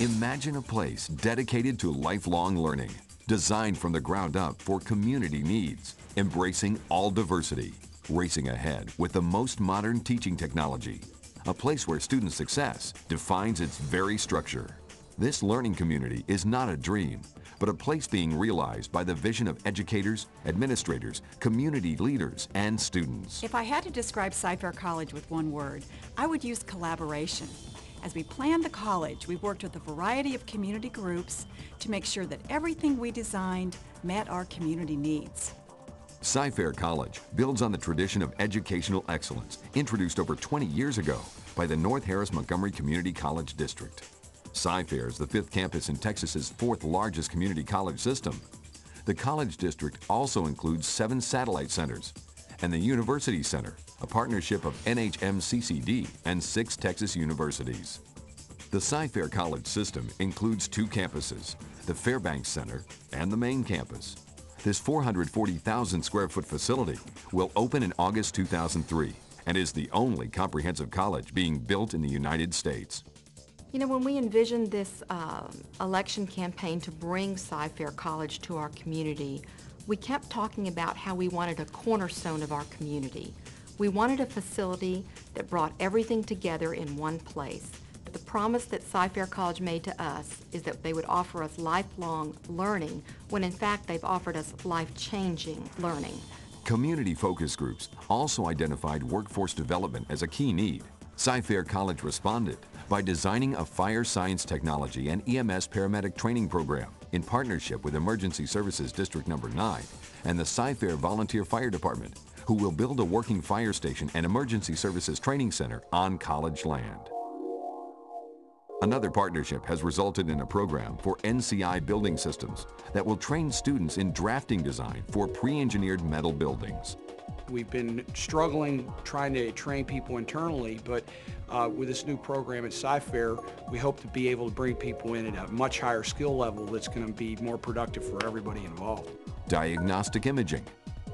Imagine a place dedicated to lifelong learning, designed from the ground up for community needs, embracing all diversity, racing ahead with the most modern teaching technology. A place where student success defines its very structure. This learning community is not a dream, but a place being realized by the vision of educators, administrators, community leaders, and students. If I had to describe Cy-Fair College with one word, I would use collaboration. As we planned the college, we worked with a variety of community groups to make sure that everything we designed met our community needs. Cy-Fair College builds on the tradition of educational excellence introduced over 20 years ago by the North Harris Montgomery Community College District. Cy-Fair is the 5th campus in Texas's 4th largest community college system. The college district also includes 7 satellite centers and the University Center, a partnership of NHMCCD and 6 Texas universities. The Cy-Fair College system includes 2 campuses, the Fairbanks Center and the main campus. This 440,000 square foot facility will open in August 2003 and is the only comprehensive college being built in the United States. You know, when we envisioned this election campaign to bring Cy-Fair College to our community, we kept talking about how we wanted a cornerstone of our community. We wanted a facility that brought everything together in one place. The promise that Cy-Fair College made to us is that they would offer us lifelong learning, when in fact they've offered us life-changing learning. Community focus groups also identified workforce development as a key need. Cy-Fair College responded by designing a fire science technology and EMS paramedic training program in partnership with Emergency Services District Number 9 and the Cy-Fair Volunteer Fire Department, who will build a working fire station and emergency services training center on college land. Another partnership has resulted in a program for NCI building systems that will train students in drafting design for pre-engineered metal buildings. We've been struggling trying to train people internally, but with this new program at Cy-Fair, we hope to be able to bring people in at a much higher skill level that's going to be more productive for everybody involved. Diagnostic imaging,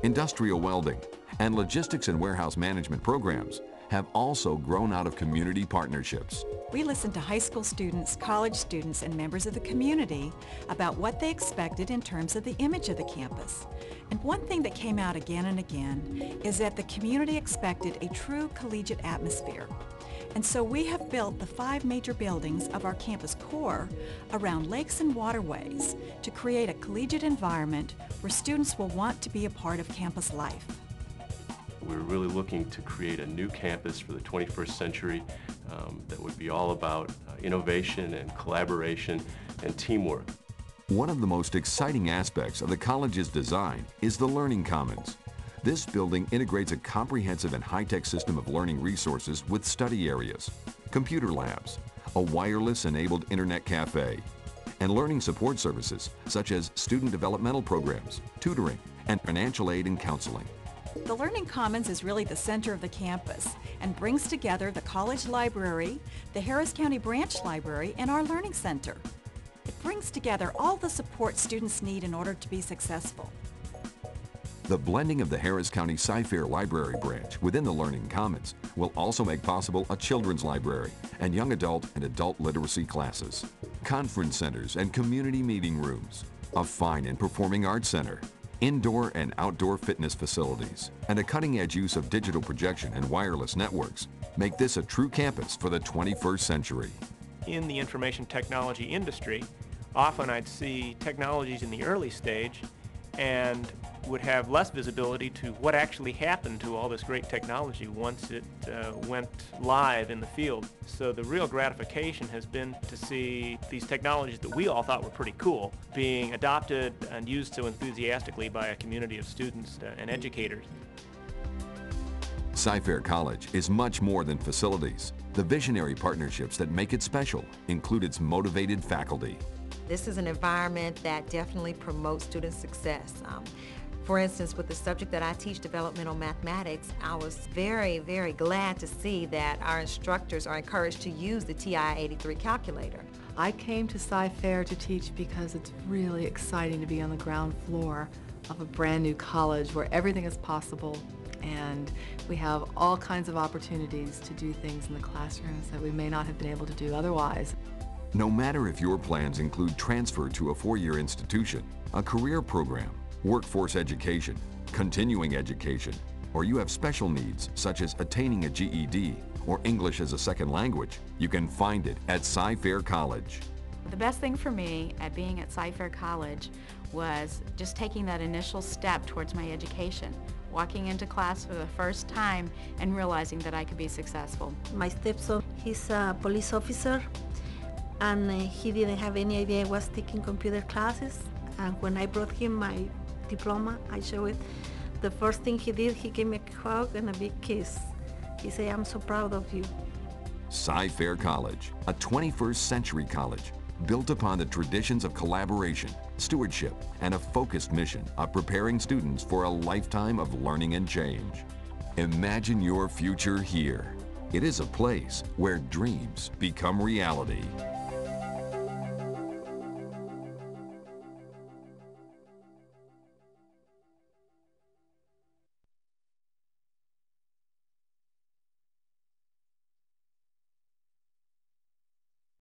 industrial welding, and logistics and warehouse management programs have also grown out of community partnerships. We listened to high school students, college students, and members of the community about what they expected in terms of the image of the campus. And one thing that came out again and again is that the community expected a true collegiate atmosphere. And so we have built the 5 major buildings of our campus core around lakes and waterways to create a collegiate environment where students will want to be a part of campus life. We're really looking to create a new campus for the 21st century that would be all about innovation and collaboration and teamwork. One of the most exciting aspects of the college's design is the Learning Commons. This building integrates a comprehensive and high-tech system of learning resources with study areas, computer labs, a wireless-enabled internet cafe, and learning support services such as student developmental programs, tutoring, and financial aid and counseling. The Learning Commons is really the center of the campus and brings together the college library, the Harris County Branch Library, and our Learning Center. It brings together all the support students need in order to be successful. The blending of the Harris County Cy-Fair Library branch within the Learning Commons will also make possible a children's library and young adult and adult literacy classes, conference centers and community meeting rooms, a fine and performing arts center, indoor and outdoor fitness facilities, and a cutting-edge use of digital projection and wireless networks make this a true campus for the 21st century. In the information technology industry, often I'd see technologies in the early stage and would have less visibility to what actually happened to all this great technology once it went live in the field. So the real gratification has been to see these technologies that we all thought were pretty cool being adopted and used so enthusiastically by a community of students and educators. Cy-Fair College is much more than facilities. The visionary partnerships that make it special include its motivated faculty. This is an environment that definitely promotes student success. For instance, with the subject that I teach, developmental mathematics, I was very, very glad to see that our instructors are encouraged to use the TI-83 calculator. I came to Cy-Fair to teach because it's really exciting to be on the ground floor of a brand new college where everything is possible, and we have all kinds of opportunities to do things in the classrooms that we may not have been able to do otherwise. No matter if your plans include transfer to a four-year institution, a career program, workforce education, continuing education, or you have special needs such as attaining a GED or English as a second language, you can find it at Cy-Fair College. The best thing for me at being at Cy-Fair College was just taking that initial step towards my education, walking into class for the first time and realizing that I could be successful. My stepson, he's a police officer, and he didn't have any idea I was taking computer classes. And when I brought him my diploma, I showed it. The first thing he did, he gave me a hug and a big kiss. He said, "I'm so proud of you." Cy-Fair College, a 21st century college built upon the traditions of collaboration, stewardship, and a focused mission of preparing students for a lifetime of learning and change. Imagine your future here. It is a place where dreams become reality.